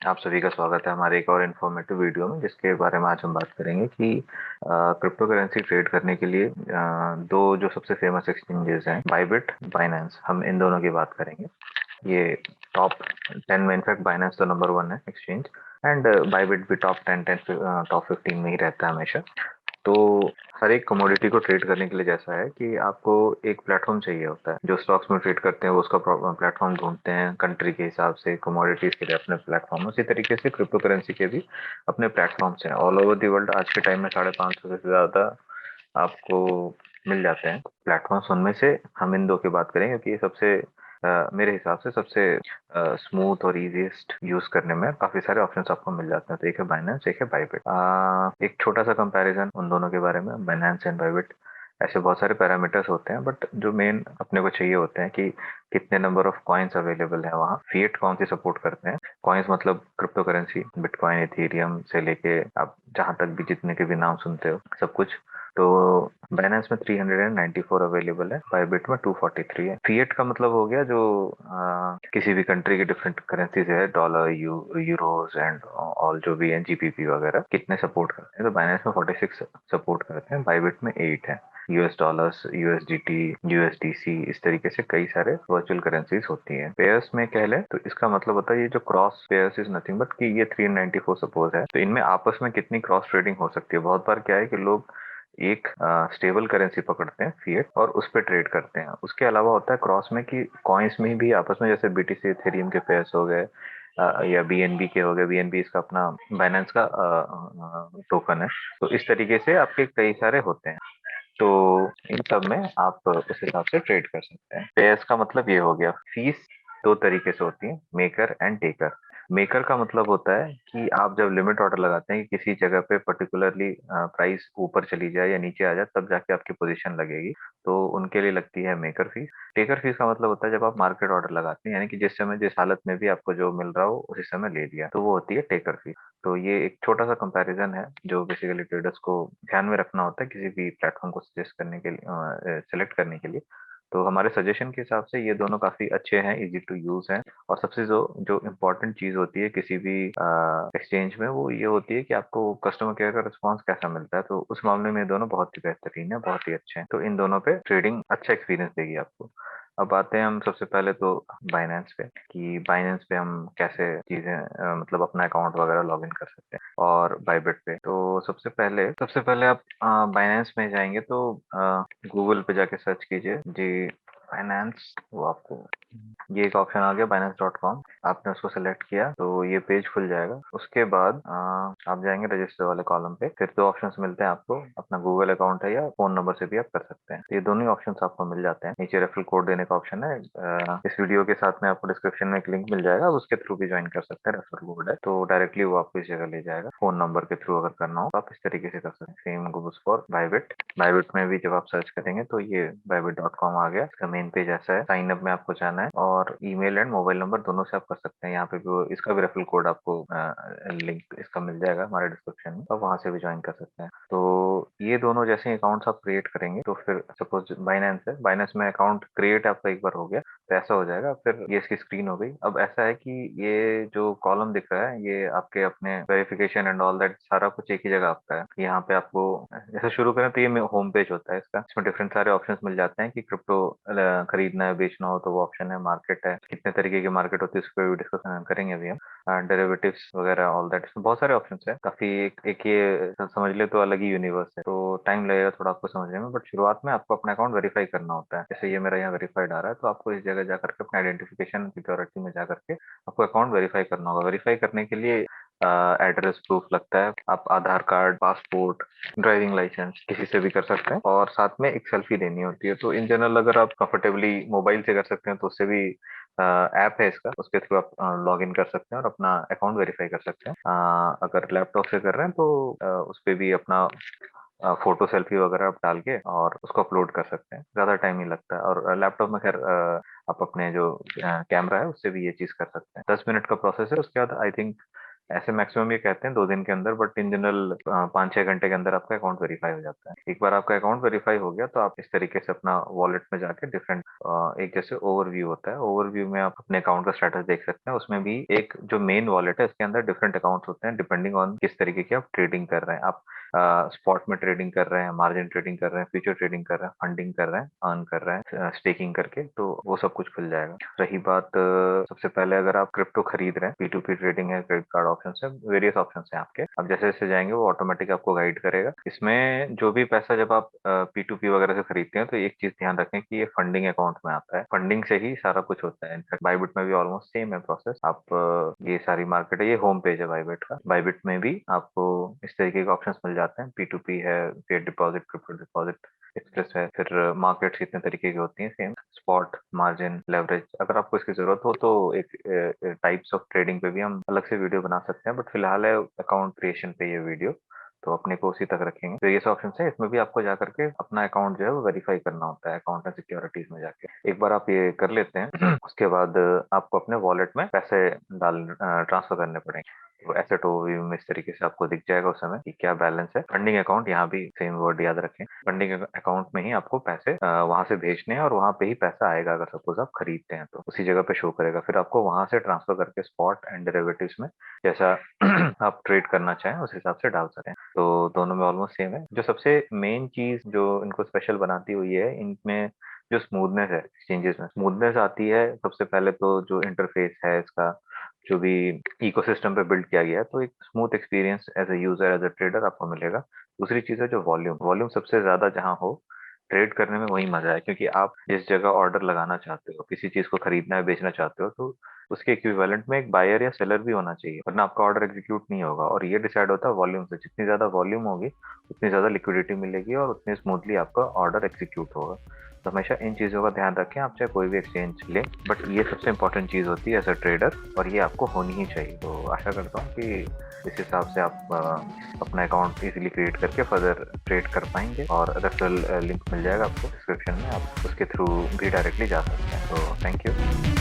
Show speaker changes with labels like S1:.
S1: आप सभी का स्वागत है हमारे एक और इन्फॉर्मेटिव वीडियो में, जिसके बारे में आज हम बात करेंगे कि क्रिप्टो करेंसी ट्रेड करने के लिए दो जो सबसे फेमस एक्सचेंजेस हैं, बाइबिट, बाइनेंस, हम इन दोनों की बात करेंगे। ये टॉप 10 में, इनफैक्ट बाइनेंस तो नंबर 1 है एक्सचेंज, एंड बाइबिट भी टॉप 10 टॉप 15 में ही रहता है हमेशा। तो हर एक कमोडिटी को ट्रेड करने के लिए जैसा है कि आपको एक प्लेटफॉर्म चाहिए होता है। जो स्टॉक्स में ट्रेड करते हैं वो उसका प्लेटफॉर्म ढूंढते हैं कंट्री के हिसाब से, कमोडिटीज के लिए अपने प्लेटफॉर्म। उसी तरीके से क्रिप्टो करेंसी के भी अपने प्लेटफॉर्म्स हैं ऑल ओवर दी वर्ल्ड। आज के टाइम में 550 से ज्यादा आपको मिल जाते हैं प्लेटफॉर्म्स। उनमें से हम इन दो की बात करेंगे क्योंकि ये सबसे मेरे हिसाब से सबसे स्मूथ और इजीएस्ट यूज करने में काफी सारे ऑप्शंस आपको मिल जाते हैं। तो एक है बाइनेंस, एक है बाइबिट। एक छोटा सा कंपैरिजन उन दोनों के बारे में, बाइनेंस एंड बाइबिट। ऐसे बहुत सारे पैरामीटर्स होते हैं, बट जो मेन अपने को चाहिए होते हैं कि कितने नंबर ऑफ कॉइन्स अवेलेबल है वहाँ, फिएट कौन सी सपोर्ट करते हैं। कॉइन्स मतलब क्रिप्टो करेंसी, बिटकॉइन, इथेरियम से लेके आप जहां तक भी जितने के भी नाम सुनते हो सब कुछ। तो बाइनेंस में 394 अवेलेबल है, बाइबिट में 243 है। फिएट का मतलब हो गया जो किसी भी कंट्री के डिफरेंट करेंसीज है, डॉलर, यूरोज एंड ऑल जो भी है, जीबीपी वगैरह कितने सपोर्ट करते हैं। तो बाइनेंस में 46 सपोर्ट करते हैं, बाइबिट में 8 है। यूएस डॉलर्स, यूएसडीटी, यूएसडीसी, इस तरीके से कई सारे वर्चुअल करेंसीज होती हैं। पेयर्स में कह ले तो इसका मतलब होता है ये जो cross pairs is nothing but कि ये 394 सपोज है, तो इनमें आपस में कितनी क्रॉस ट्रेडिंग हो सकती है। बहुत बार क्या है कि लोग एक स्टेबल करेंसी पकड़ते हैं फिएट और उस पर ट्रेड करते हैं। उसके अलावा होता है क्रॉस में कि कॉइन्स में भी आपस में, जैसे बीटीसी इथेरियम के पेयर्स हो गए, या बीएनबी के हो गए। बीएनबी इसका अपना बाइनेंस का टोकन है। तो इस तरीके से आपके कई सारे होते हैं। तो इन सब में आप उस हिसाब से ट्रेड कर सकते हैं। पेयर्स का मतलब ये हो गया। फीस दो तरीके से होती है, मेकर एंड टेकर। मेकर का मतलब होता है कि आप जब लिमिट ऑर्डर लगाते हैं कि किसी जगह पे पर्टिकुलरली प्राइस ऊपर चली जाए या नीचे आ जाए, तब जाके आपकी पोजीशन लगेगी, तो उनके लिए लगती है मेकर फीस। टेकर फीस का मतलब होता है जब आप मार्केट ऑर्डर लगाते हैं, यानी कि जिस समय जिस हालत में भी आपको जो मिल रहा हो उसी समय ले लिया, तो वो होती है टेकर फीस। तो ये एक छोटा सा कंपैरिजन है जो बेसिकली ट्रेडर्स को ध्यान में रखना होता है किसी भी प्लेटफॉर्म को सजेस्ट करने के लिए, सेलेक्ट करने के लिए। तो हमारे सजेशन के हिसाब से ये दोनों काफी अच्छे हैं, इजी टू यूज हैं। और सबसे जो जो इम्पोर्टेंट चीज होती है किसी भी एक्सचेंज में, वो ये होती है कि आपको कस्टमर केयर का रिस्पॉन्स कैसा मिलता है। तो उस मामले में ये दोनों बहुत ही बेहतरीन है, बहुत ही अच्छे हैं। तो इन दोनों पे ट्रेडिंग अच्छा एक्सपीरियंस देगी आपको। अब आते हैं हम सबसे पहले तो बाइनेंस पे, कि बाइनेंस पे हम कैसे चीजें मतलब अपना अकाउंट वगैरह लॉग इन कर सकते हैं। और बाइबिट पे तो सबसे पहले आप बाइनेंस में जाएंगे तो गूगल पे जाके सर्च कीजिए जी फाइनेंस। वो आपको ये एक ऑप्शन आ गया binance.com। आपने उसको सेलेक्ट किया तो ये पेज खुल जाएगा। उसके बाद आप जाएंगे रजिस्टर वाले कॉलम पे। फिर दो ऑप्शंस मिलते हैं आपको, अपना गूगल अकाउंट है या फोन नंबर से भी आप कर सकते हैं। तो ये दोनों ही ऑप्शंस आपको मिल जाते हैं। नीचे रेफरल कोड देने का ऑप्शन है। इस वीडियो के साथ में आपको डिस्क्रिप्शन में एक लिंक मिल जाएगा, आप उसके थ्रू भी ज्वाइन कर सकते हैं। रेफरल कोड है तो डायरेक्टली वो आपको इस जगह ले जाएगा। फोन नंबर के थ्रू अगर करना हो तो आप इस तरीके से कर सकते हैं। Same goes for Bybit. Bybit में भी जब आप सर्च करेंगे तो ये बाइबिट.com आ गया। इसका मेन पेज ऐसा है। साइन अप में आपको जाना है और ईमेल एंड मोबाइल नंबर दोनों से आप कर सकते हैं। यहाँ पे भी इसका भी रेफरल कोड आपको लिंक इसका मिल जाएगा हमारे डिस्क्रिप्शन में, आप वहां से भी ज्वाइन कर सकते हैं। तो ये दोनों जैसे अकाउंट्स आप क्रिएट करेंगे तो फिर सपोज बाइनेंस है, बाइनेंस में अकाउंट क्रिएट आपका एक बार हो गया तो ऐसा हो जाएगा। फिर ये इसकी स्क्रीन हो गई। अब ऐसा है कि ये जो कॉलम दिख रहा है ये आपके अपने वेरिफिकेशन एंड ऑल दैट सारा कुछ एक ही जगह आपका है। यहाँ पे आपको जैसे शुरू करें तो ये होम पेज होता है इसका। इसमें डिफरेंट सारे ऑप्शंस मिल जाते हैं कि क्रिप्टो खरीदना है, बेचना हो तो वो ऑप्शन है। मार्केट है, कितने तरीके की मार्केट होती है उस पर भी डिस्कशन करेंगे अभी हम। डेरिवेटिव्स वगैरह ऑल दैट, बहुत सारे ऑप्शंस है। काफी एक ये समझ ले तो अलग ही यूनिवर्स है। तो टाइम लगेगा थोड़ा आपको समझने में, बट शुरुआत में आपको अपना अकाउंट वेरीफाई करना होता है। जैसे ये मेरा यहाँ वेरीफाइड आ रहा है तो आपको इस जगह जाकर के अपना आइडेंटिफिकेशन सिक्योरिटी में जाकर के आपको अकाउंट वेरीफाई करना होगा। वेरीफाई करने के लिए एड्रेस प्रूफ लगता है। आप आधार कार्ड, पासपोर्ट, ड्राइविंग लाइसेंस किसी से भी कर सकते हैं और साथ में एक सेल्फी देनी होती है। तो इन जनरल अगर आप कंफर्टेबली मोबाइल से कर सकते हैं तो उससे भी ऐप है इसका, उसके थ्रू आप लॉग इन कर सकते हैं और अपना अकाउंट वेरीफाई कर सकते हैं। अगर लैपटॉप से कर रहे हैं तो उस पे भी अपना फोटो सेल्फी वगैरह आप डाल के और उसको अपलोड कर सकते हैं। ज्यादा टाइम नहीं लगता है। और लैपटॉप में खैर आप अपने जो कैमरा है उससे भी ये चीज कर सकते हैं। 10 मिनट का प्रोसेस है। उसके बाद आई थिंक ऐसे मैक्सिमम ये कहते हैं 2 दिन के अंदर, बट इन जनरल 5-6 घंटे के अंदर आपका अकाउंट वेरीफाई हो जाता है। एक बार आपका अकाउंट वेरीफाई हो गया तो आप इस तरीके से अपना वॉलेट में जाके डिफरेंट एक जैसे ओवरव्यू होता है, ओवरव्यू में आप अपने अकाउंट का स्टेटस देख सकते हैं। उसमें भी एक जो मेन वॉलेट है उसके अंदर डिफरेंट अकाउंट्स होते हैं डिपेंडिंग ऑन किस तरीके की आप ट्रेडिंग कर रहे हैं। आप स्पॉट में ट्रेडिंग कर रहे हैं, मार्जिन ट्रेडिंग कर रहे हैं, फ्यूचर ट्रेडिंग कर रहे हैं, फंडिंग कर रहे हैं, अर्न कर रहे हैं स्टेकिंग करके, तो वो सब कुछ खुल जाएगा। रही बात सबसे पहले अगर आप क्रिप्टो खरीद रहे हैं, P2P ट्रेडिंग है, क्रेडिट कार्ड ऑप्शन है, वेरियस ऑप्शन है आपके। अब जैसे जैसे जाएंगे वो ऑटोमेटिक आपको गाइड करेगा। इसमें जो भी पैसा जब आप P2P वगैरह से खरीदते हैं तो एक चीज ध्यान रखें कि ये फंडिंग अकाउंट में आता है, फंडिंग से ही सारा कुछ होता है। इनफैक्ट बाइबिट में भी ऑलमोस्ट सेम है प्रोसेस। आप ये सारी मार्केट है, ये होम पेज है बाइबिट का। बाइबिट में भी आपको इस तरीके के ऑप्शंस मिल जाते हैं, P2P है, फिर डिपॉजिट, क्रिप्टो डिपॉजिट, एक्सप्रेस है, फिर मार्केट्स कितने तरीके की होती हैं, सेम स्पॉट, मार्जिन, लेवरेज। अगर आपको इसकी जरूरत हो तो एक टाइप्स ऑफ ट्रेडिंग पे भी हम अलग से वीडियो बना सकते हैं, बट फिलहाल है अकाउंट क्रिएशन पे ये वीडियो, तो अपने को उसी तक रखेंगे। तो ये ऑप्शन है, इसमें भी आपको जा करके अपना अकाउंट जो है वो वेरीफाई करना होता है अकाउंट एंड सिक्योरिटीज में जाके। एक बार आप ये कर लेते हैं उसके बाद आपको अपने वॉलेट में पैसे ट्रांसफर करने पड़ेंगे। तो एसेट ओवरव्यू में इस तरीके से आपको दिख जाएगा उस समय कि क्या बैलेंस है। फंडिंग अकाउंट, यहाँ भी सेम वर्ड याद रखें, फंडिंग अकाउंट में ही आपको पैसे वहां से भेजने हैं और वहां पे ही पैसा आएगा। अगर सपोज आप खरीदते हैं तो उसी जगह पे शो करेगा, फिर आपको वहां से ट्रांसफर करके स्पॉट एंड डेरिवेटिव्स में जैसा आप ट्रेड करना चाहें उस हिसाब से डाल सकते हैं। तो दोनों में ऑलमोस्ट सेम है। जो सबसे मेन चीज जो इनको स्पेशल बनाती हुई है, इनमें जो स्मूथनेस है, एक्सचेंजेस में स्मूथनेस आती है। सबसे पहले तो जो इंटरफेस है इसका, जो भी इकोसिस्टम पे बिल्ड किया गया है, तो एक smooth experience as a user, as a trader आपको मिलेगा। दूसरी चीज है जो वॉल्यूम, वॉल्यूम सबसे ज्यादा जहां हो ट्रेड करने में वही मजा है, क्योंकि आप जिस जगह ऑर्डर लगाना चाहते हो, किसी चीज को खरीदना है, बेचना चाहते हो, तो उसके इक्विवेलेंट में एक बायर या सेलर भी होना चाहिए, वरना आपका ऑर्डर एग्जीक्यूट नहीं होगा। और ये डिसाइड होता है वॉल्यूम से। जितनी ज्यादा वॉल्यूम होगी उतनी ज्यादा लिक्विडिटी मिलेगी और उतनी स्मूथली आपका ऑर्डर एग्जीक्यूट होगा। तो हमेशा इन चीज़ों का ध्यान रखें, आप चाहे कोई भी एक्सचेंज लें, बट ये सबसे इंपॉर्टेंट चीज़ होती है एज अ ट्रेडर, और ये आपको होनी ही चाहिए। तो आशा करता हूँ कि इस हिसाब से आप अपना अकाउंट इजीली क्रिएट करके फर्दर ट्रेड कर पाएंगे। और रेफरल लिंक मिल जाएगा आपको डिस्क्रिप्शन में, आप उसके थ्रू भी डायरेक्टली जा सकते हैं। तो थैंक यू।